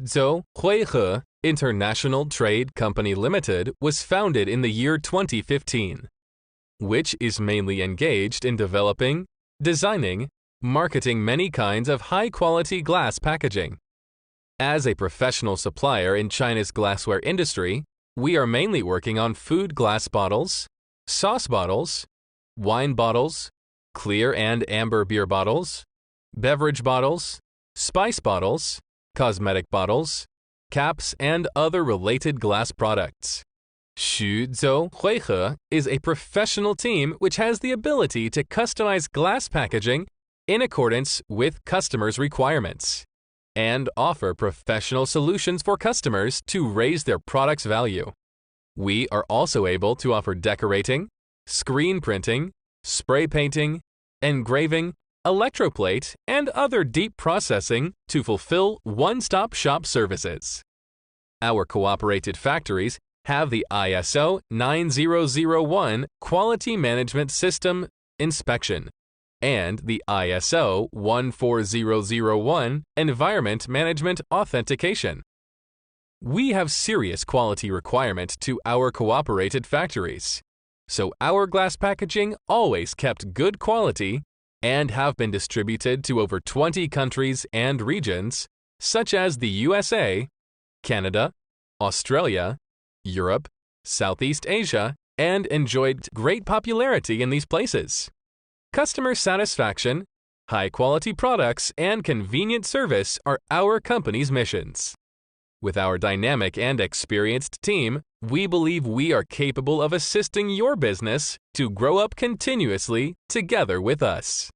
HUIHE International Trade Company Limited was founded in the year 2015, which is mainly engaged in developing, designing, marketing many kinds of high-quality glass packaging. As a professional supplier in China's glassware industry, we are mainly working on food glass bottles, sauce bottles, wine bottles, clear and amber beer bottles, beverage bottles, spice bottles, cosmetic bottles, caps, and other related glass products. HUIHE is a professional team which has the ability to customize glass packaging in accordance with customers' requirements and offer professional solutions for customers to raise their product's value. We are also able to offer decorating, screen printing, spray painting, engraving, electroplate, and other deep processing to fulfill one-stop shop services. Our cooperated factories have the ISO 9001 Quality Management System inspection and the ISO 14001 Environment Management Authentication. We have serious quality requirement to our cooperated factories, so our glass packaging always kept good quality and have been distributed to over 20 countries and regions, such as the USA, Canada, Australia, Europe, Southeast Asia, and enjoyed great popularity in these places. Customer satisfaction, high-quality products, and convenient service are our company's missions. With our dynamic and experienced team, we believe we are capable of assisting your business to grow up continuously together with us.